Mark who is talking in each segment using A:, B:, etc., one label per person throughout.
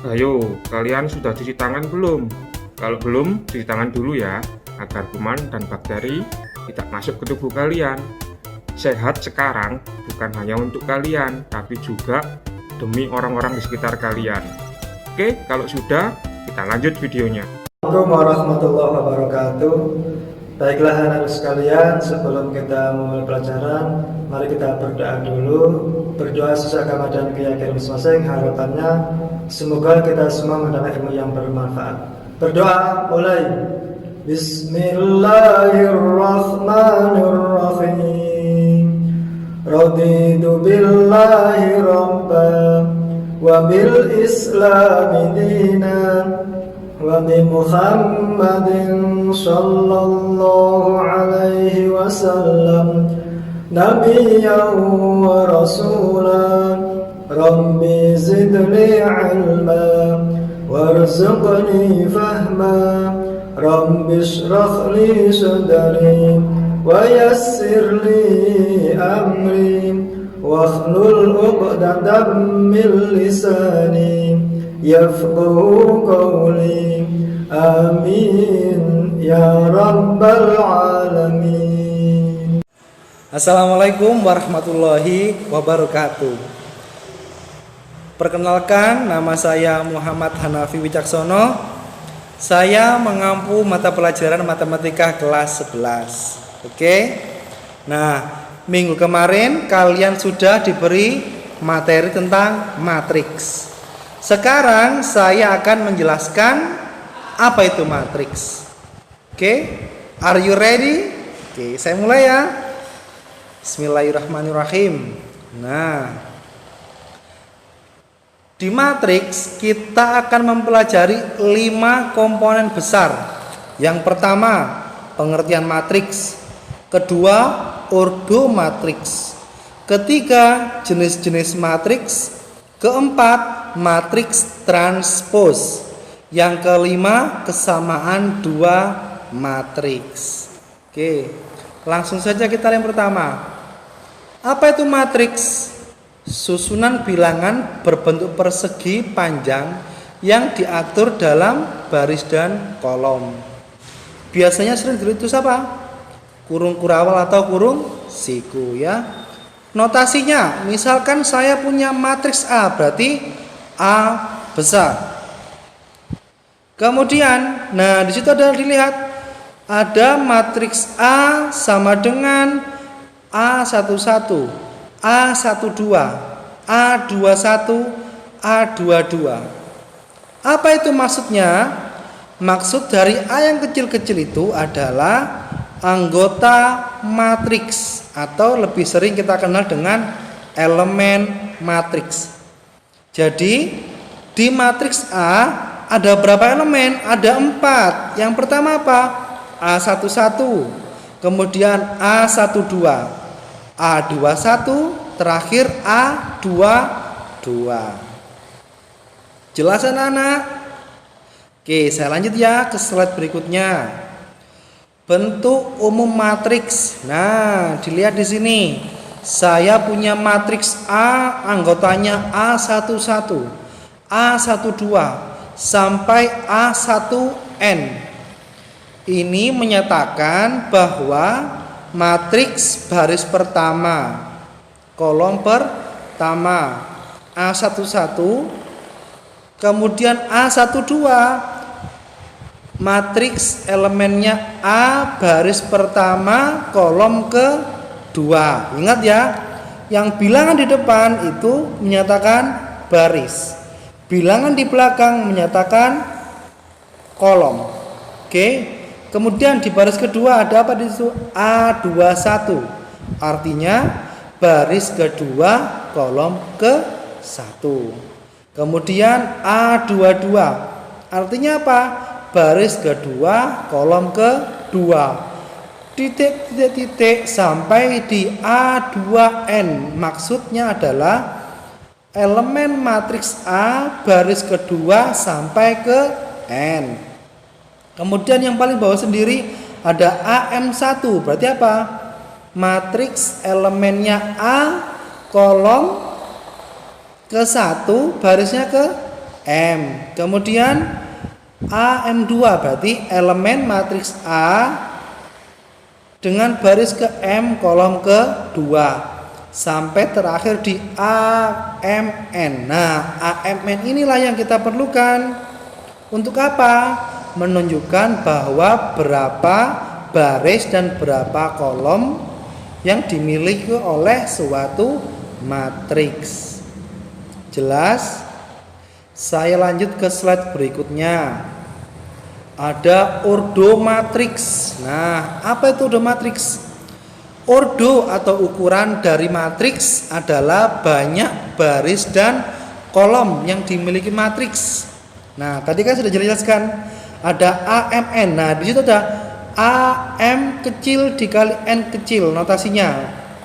A: Ayo, kalian sudah cuci tangan belum? Kalau belum, cuci tangan dulu ya, agar kuman dan bakteri tidak masuk ke tubuh kalian. Sehat sekarang bukan hanya untuk kalian, tapi juga demi orang-orang di sekitar kalian. Oke, kalau sudah, kita lanjut videonya.
B: Assalamualaikum warahmatullahi wabarakatuh. Baiklah anak-anak sekalian, sebelum kita memulai pelajaran, mari kita berdoa dulu. Berdoa sesuai agama dan keyakinan masing-masing. Harapannya semoga kita semua mendapat ilmu yang bermanfaat. Berdoa mulai. Bismillahirrahmanirrahim. Raditu billahi rabban wa bil islami dinan wa bi Muhammadin sallallahu alaihi wasallam nabiyyan wa rasulan. Rabbi zidni ilma warzuqni fahma. Rabbi shrah li sadri wa yassir li amri wakhlul 'uqdatam min lisani yafqahu qawli. Amin ya rabbal alamin.
C: Assalamualaikum warahmatullahi wabarakatuh. Perkenalkan, nama saya Muhammad Hanafi Wicaksono. Saya mengampu mata pelajaran matematika kelas 11. Oke. Nah, minggu kemarin kalian sudah diberi materi tentang matriks. Sekarang saya akan menjelaskan apa itu matriks. Oke, are you ready? Oke, saya mulai ya. Bismillahirrahmanirrahim. Nah, di matriks kita akan mempelajari 5 komponen besar. Yang pertama, pengertian matriks. Kedua, ordo matriks. Ketiga, jenis-jenis matriks. Keempat, matriks transpose. Yang kelima, kesamaan dua matriks. Oke, langsung saja kita yang pertama. Apa itu matriks? Susunan bilangan berbentuk persegi panjang yang diatur dalam baris dan kolom. Biasanya sering ditulis apa? Kurung kurawal atau kurung siku ya. Notasinya, misalkan saya punya matriks A, berarti A besar. Kemudian, nah di situ ada dilihat ada matriks A sama dengan A11, A12, A21, A22. Apa itu maksudnya? Maksud dari A yang kecil-kecil itu adalah anggota matriks atau lebih sering kita kenal dengan elemen matriks. Jadi di matriks A ada berapa elemen? Ada 4. Yang pertama apa? A11, kemudian A12, A21, terakhir A22. Jelas anak-anak? Oke, saya lanjut ya ke slide berikutnya. Bentuk umum matriks. Nah, dilihat di sini. Saya punya matriks A, anggotanya A11, A12 sampai A1N. Ini menyatakan bahwa matriks baris pertama, kolom pertama A11, kemudian A12, matriks elemennya A baris pertama, kolom kedua. Ingat ya, yang bilangan di depan itu menyatakan baris, bilangan di belakang menyatakan kolom. Oke. Kemudian di baris kedua ada apa di situ? A21. Artinya baris kedua kolom ke-1. Kemudian A22. Artinya apa? Baris kedua kolom ke-2. Titik-titik sampai di A2N. Maksudnya adalah elemen matriks A baris kedua sampai ke N. Kemudian yang paling bawah sendiri ada AM1. Berarti apa? Matriks elemennya A, kolom ke 1, barisnya ke M. Kemudian AM2 berarti elemen matriks A dengan baris ke M kolom kedua sampai terakhir di AMN. Nah, AMN inilah yang kita perlukan untuk apa? Menunjukkan bahwa berapa baris dan berapa kolom yang dimiliki oleh suatu matriks. Jelas? Saya lanjut ke slide berikutnya. Ada ordo matriks. Nah, apa itu ordo matriks? Ordo atau ukuran dari matriks adalah banyak baris dan kolom yang dimiliki matriks. Nah, tadi kan sudah dijelaskan ada AMN. Nah, di situ ada AM kecil dikali N kecil notasinya.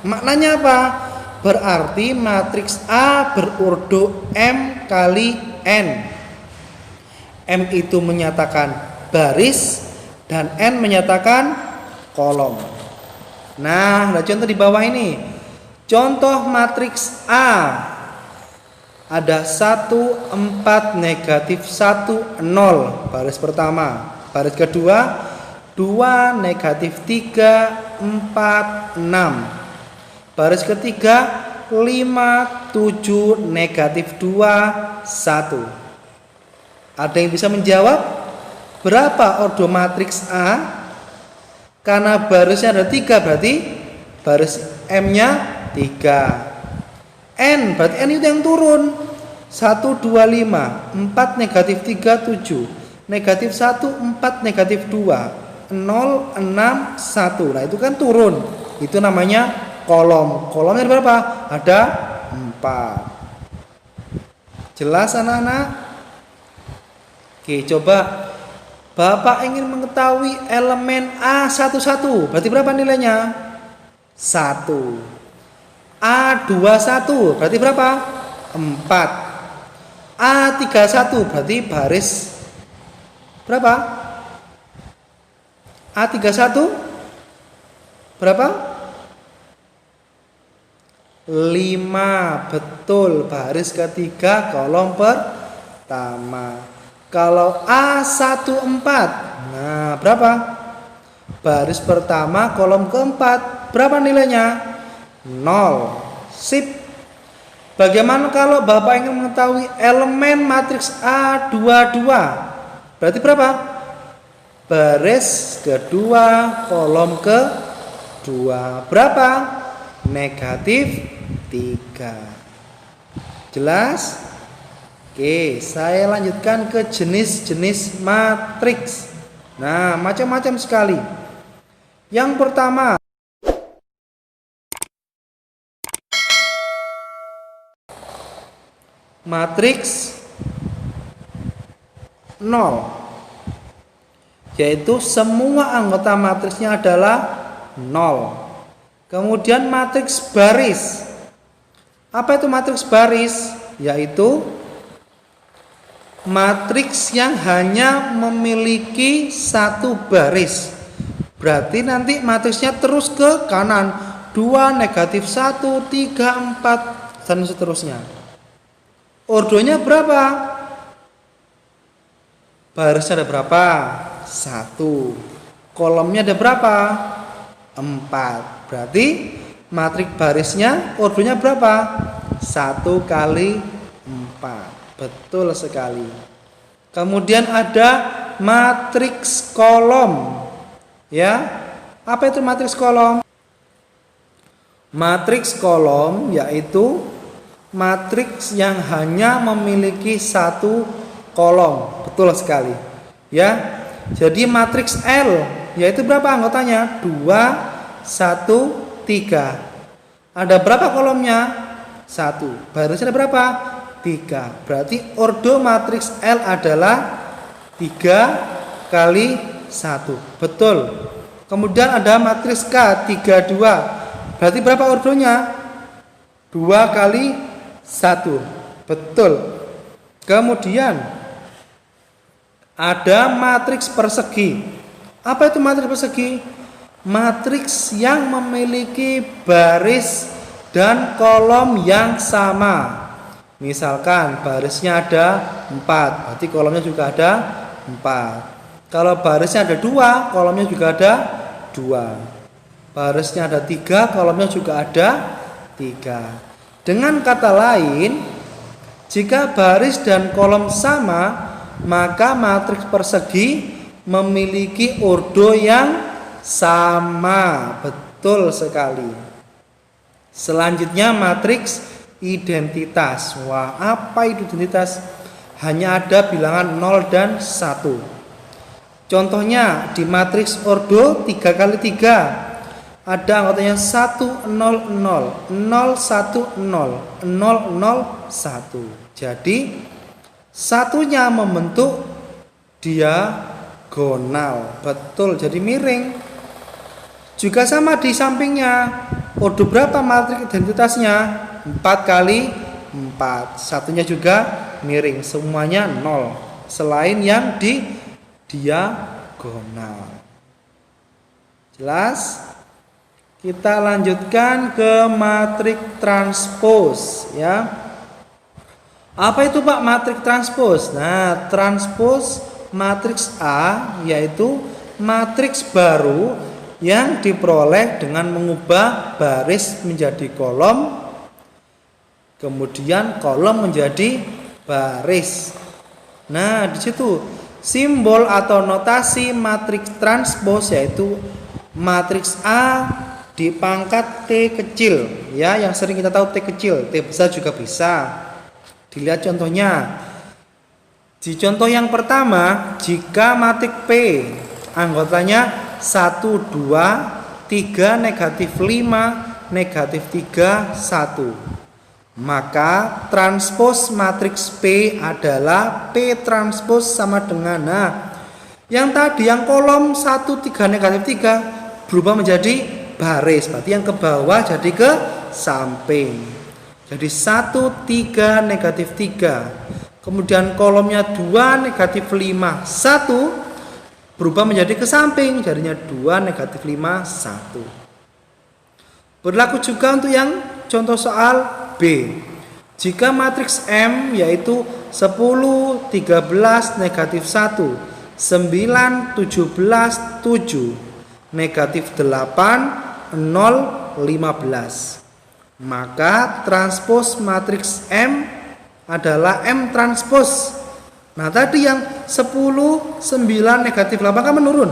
C: Maknanya apa? Berarti matriks A berordo M kali N. M itu menyatakan baris dan N menyatakan kolom. Nah, ada contoh di bawah ini. Contoh matriks A. Ada 1, 4, negatif 1, 0. Baris pertama. Baris kedua 2, negatif 3, 4, 6. Baris ketiga 5, 7, negatif 2, 1. Ada yang bisa menjawab? Berapa ordo matriks A? Karena barisnya ada 3 berarti baris M-nya 3. N berarti N itu yang turun. 1, 2, 5, 4, negatif 3, 7. Negatif 1, 4, negatif 2, 0, 6, 1. Nah itu kan turun. Itu namanya kolom. Kolomnya ada berapa? Ada 4. Jelas anak-anak? Oke, coba Bapak ingin mengetahui elemen A11. Berarti berapa nilainya? 1. A21 berarti berapa? 4. A31 berarti baris berapa? A31 berapa? 5. Betul, baris ketiga kolom pertama. Kalau A14, nah berapa? Baris pertama kolom keempat, berapa nilainya? 0. Sip. Bagaimana kalau Bapak ingin mengetahui elemen matriks A22? Berarti berapa? Baris kedua kolom kedua, berapa? Negatif 3. Jelas? Oke, saya lanjutkan ke jenis-jenis matriks. Nah, macam-macam sekali. Yang pertama, matriks 0, yaitu semua anggota matriksnya adalah 0. Kemudian matriks baris. Apa itu matriks baris? Yaitu matriks yang hanya memiliki satu baris. Berarti nanti matriksnya terus ke kanan. 2, negatif 1, 3, 4, dan seterusnya. Ordonya berapa? Barisnya ada berapa? 1. Kolomnya ada berapa? 4. Berarti matriks barisnya ordonya berapa? 1 kali 4. Betul sekali. Kemudian ada matriks kolom. Ya. Apa itu matriks kolom? Matriks kolom yaitu matriks yang hanya memiliki satu kolom. Betul sekali. Ya. Jadi matriks L yaitu berapa anggotanya? 2, 1, 3. Ada berapa kolomnya? 1. Barisnya ada berapa? 3. Berarti ordo matriks L adalah 3 kali 1. Betul. Kemudian ada matriks K 32. Berarti berapa ordonya? 2 kali 1. Betul. Kemudian ada matriks persegi. Apa itu matriks persegi? Matriks yang memiliki baris dan kolom yang sama. Misalkan barisnya ada 4, berarti kolomnya juga ada 4. Kalau barisnya ada 2, kolomnya juga ada 2. Barisnya ada 3, kolomnya juga ada 3. Dengan kata lain, jika baris dan kolom sama, maka matriks persegi memiliki ordo yang sama. Betul sekali. Selanjutnya matriks identitas. Wah, apa itu identitas? Hanya ada bilangan 0 dan 1. Contohnya di matriks ordo 3 kali 3 ada anggotanya 1 0 0 0 1 0 0 0 1. Jadi satunya membentuk diagonal. Betul, jadi miring. Juga sama di sampingnya. Ordo berapa matriks identitasnya? 4 kali 4. Satunya juga miring. Semuanya 0. Selain yang di diagonal. Jelas? Kita lanjutkan ke matriks transpos ya. Apa itu Pak matriks transpos? Nah, transpos matriks A yaitu matriks baru yang diperoleh dengan mengubah baris menjadi kolom, kemudian kolom menjadi baris. Nah, di situ simbol atau notasi matriks transpos yaitu matriks A dipangkat T kecil ya, yang sering kita tahu T kecil, T besar juga bisa. Dilihat contohnya. Di contoh yang pertama, jika matriks P anggotanya 1 2 3 negatif 5 negatif 3 1, maka transpos matriks P adalah P transpos sama dengan, nah, yang tadi yang kolom 1 3 negatif 3 berubah menjadi baris, berarti yang ke bawah jadi ke samping. Jadi 1 3 negatif 3, kemudian kolomnya 2 negatif 5 1 berubah menjadi ke samping, jadinya 2 negatif 5 1. Berlaku juga untuk yang contoh soal B. Jika matriks M yaitu 10 13 negatif 1 9 17 7 negatif 8 0 15, maka transpos matriks M adalah M transpos. Nah, tadi yang 10 9 negatif 8 kan menurun,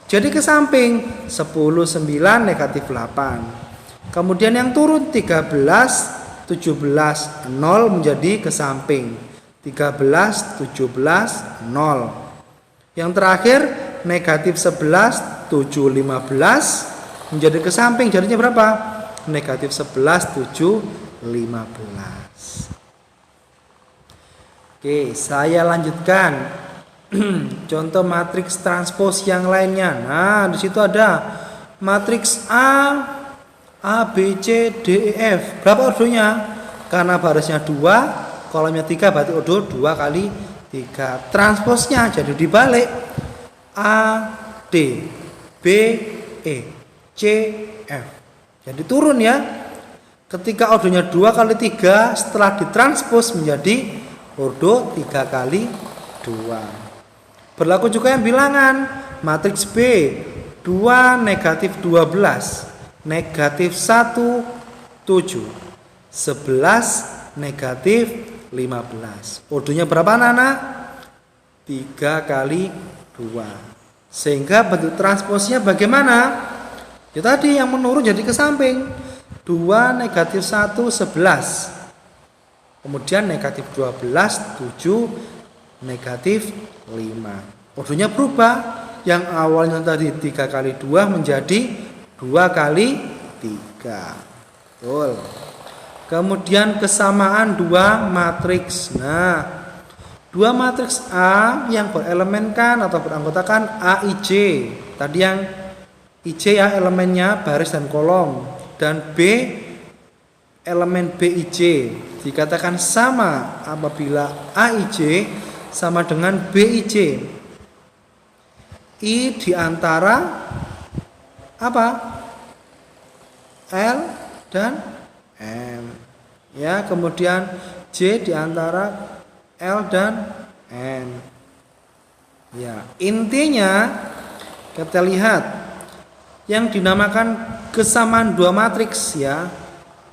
C: jadi ke samping 10 9 negatif 8. Kemudian yang turun 13 17 0 menjadi ke samping 13 17 0. Yang terakhir negatif 11 7 15 menjadi ke samping, jadinya berapa? Negatif 11 7 15. Oke, saya lanjutkan. Contoh matriks transpos yang lainnya. Nah, di situ ada matriks A B C D E F. Berapa ordonya? Karena barisnya 2, kolomnya 3, berarti ordo 2 kali 3. Transposnya jadi dibalik. A D B E C F. Jadi turun ya. Ketika ordonya 2 kali 3, setelah ditranspos menjadi ordo 3 kali 2. Berlaku juga yang bilangan. Matriks B 2 negatif 12 negatif 1 7 11 negatif 15. Ordonya berapa anak-anak? 3 kali 2. Sehingga bentuk transposnya bagaimana? Ya tadi yang menurun jadi ke samping. 2 negatif 1 11. Kemudian negatif 12 7 negatif 5. Ordonya berubah. Yang awalnya tadi 3 kali 2 menjadi 2 kali 3. Betul. Kemudian kesamaan 2 matriks. Nah, 2 matriks A yang berelemenkan atau beranggotakan AIJ. Tadi yang IJ ya elemennya baris dan kolom, dan B elemen BIJ. Dikatakan sama apabila AIJ sama dengan BIJ. I diantara apa? L dan M. Ya, kemudian J J di antara L dan N. Ya, intinya kita lihat yang dinamakan kesamaan dua matriks ya.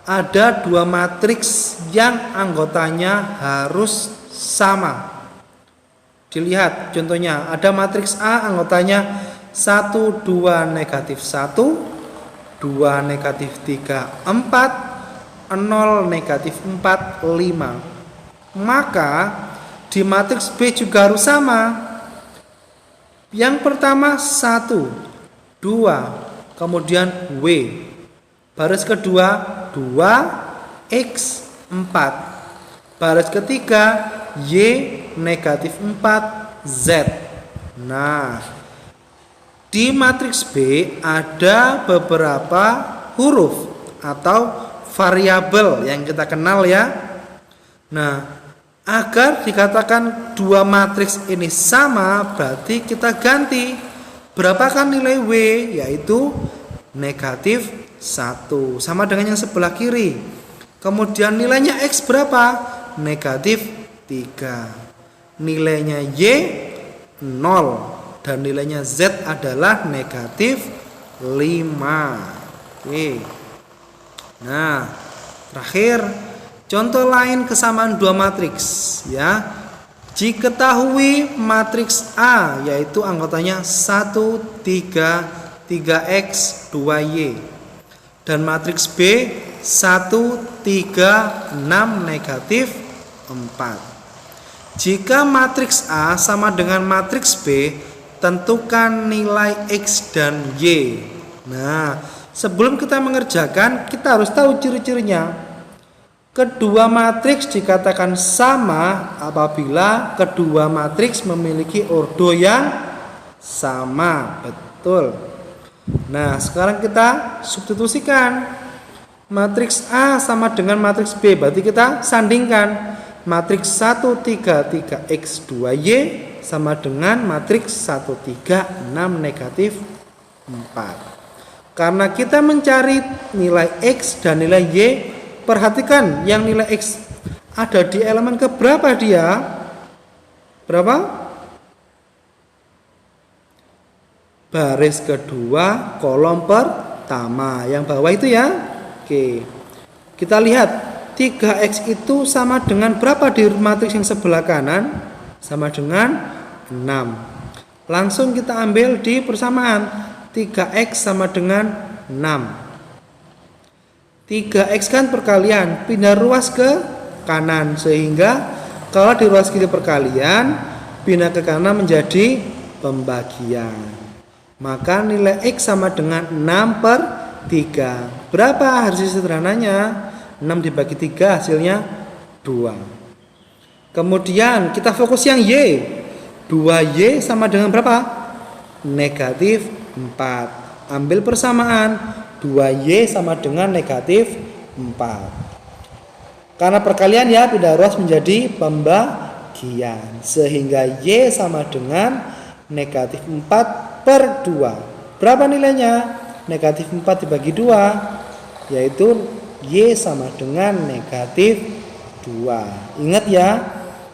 C: Ada dua matriks yang anggotanya harus sama. Dilihat contohnya, ada matriks A anggotanya 1, 2, negatif 1, 2, negatif 3, 4, 0, negatif 4, 5. Maka di matriks B juga harus sama. Yang pertama 1, 2, kemudian W. Baris kedua 2x 4. Baris ketiga Y negatif 4 Z. Nah, di matriks B ada beberapa huruf atau variabel yang kita kenal ya. Nah, agar dikatakan dua matriks ini sama, berarti kita ganti. Berapakah nilai W? Yaitu negatif 1, sama dengan yang sebelah kiri. Kemudian nilainya X berapa? Negatif 3. Nilainya Y 0. Dan nilainya Z adalah negatif 5. Oke. Nah, terakhir contoh lain kesamaan dua matriks ya. Diketahui matriks A yaitu anggotanya 1, 3, 3x, 2y. Dan matriks B 1, 3, 6, negatif 4. Jika matriks A sama dengan matriks B, tentukan nilai X dan Y. Nah, sebelum kita mengerjakan, kita harus tahu ciri-cirinya. Kedua matriks dikatakan sama apabila kedua matriks memiliki ordo yang sama. Betul. Nah, sekarang kita substitusikan. Matriks A sama dengan matriks B, berarti kita sandingkan. Matriks 1, 3, 3x, 2y sama dengan matriks 1, 3, 6, negatif 4. Karena kita mencari nilai X dan nilai Y, perhatikan yang nilai X ada di elemen keberapa dia? Berapa? Baris kedua, kolom pertama. Yang bawah itu ya. Oke. Kita lihat 3x itu sama dengan berapa di matriks yang sebelah kanan? Sama dengan 6. Langsung kita ambil di persamaan. 3x sama dengan 6. 3x kan perkalian, pindah ruas ke kanan, sehingga kalau di ruas kiri perkalian, pindah ke kanan menjadi pembagian. Maka nilai X sama dengan 6/3. Berapa hasil sederhananya? 6 dibagi 3 hasilnya 2. Kemudian kita fokus yang Y. 2Y sama dengan berapa? Negatif 4. Ambil persamaan. 2y sama dengan negatif 4. Karena perkalian ya, pindah ruas menjadi pembagian, sehingga y sama dengan negatif 4/2. Berapa nilainya? Negatif 4 dibagi 2, yaitu y sama dengan negatif 2. Ingat ya,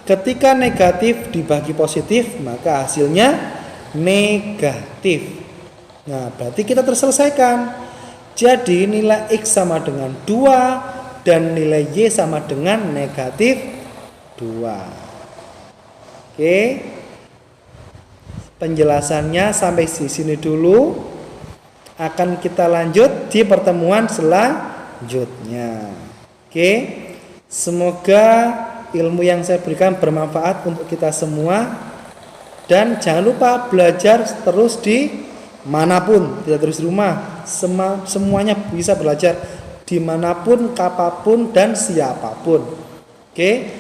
C: ketika negatif dibagi positif maka hasilnya negatif. Nah, berarti kita terselesaikan. Jadi nilai X sama dengan 2 dan nilai Y sama dengan negatif 2. Oke. Penjelasannya sampai di sini dulu. Akan kita lanjut di pertemuan selanjutnya. Oke. Semoga ilmu yang saya berikan bermanfaat untuk kita semua. Dan jangan lupa belajar terus di manapun, tidak terus di rumah. Semuanya bisa belajar dimanapun, kapanpun, dan siapapun. Oke.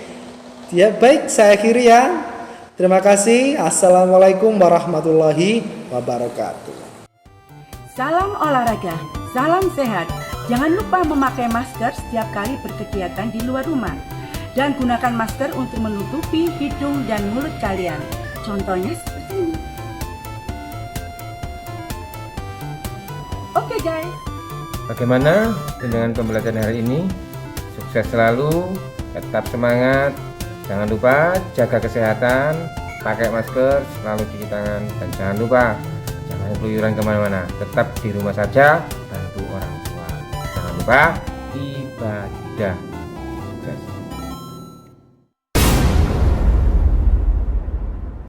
C: Ya, baik, saya akhiri ya. Terima kasih. Assalamualaikum warahmatullahi wabarakatuh.
D: Salam olahraga, salam sehat. Jangan lupa memakai masker setiap kali berkegiatan di luar rumah. Dan gunakan masker untuk menutupi hidung dan mulut kalian. Contohnya seperti ini. Oke guys.
A: Bagaimana dengan pembelajaran hari ini?
E: Sukses selalu, tetap semangat. Jangan lupa jaga kesehatan, pakai masker, selalu cuci tangan, dan jangan lupa jangan keluyuran kemana-mana. Tetap di rumah saja, bantu orang tua. Jangan lupa ibadah.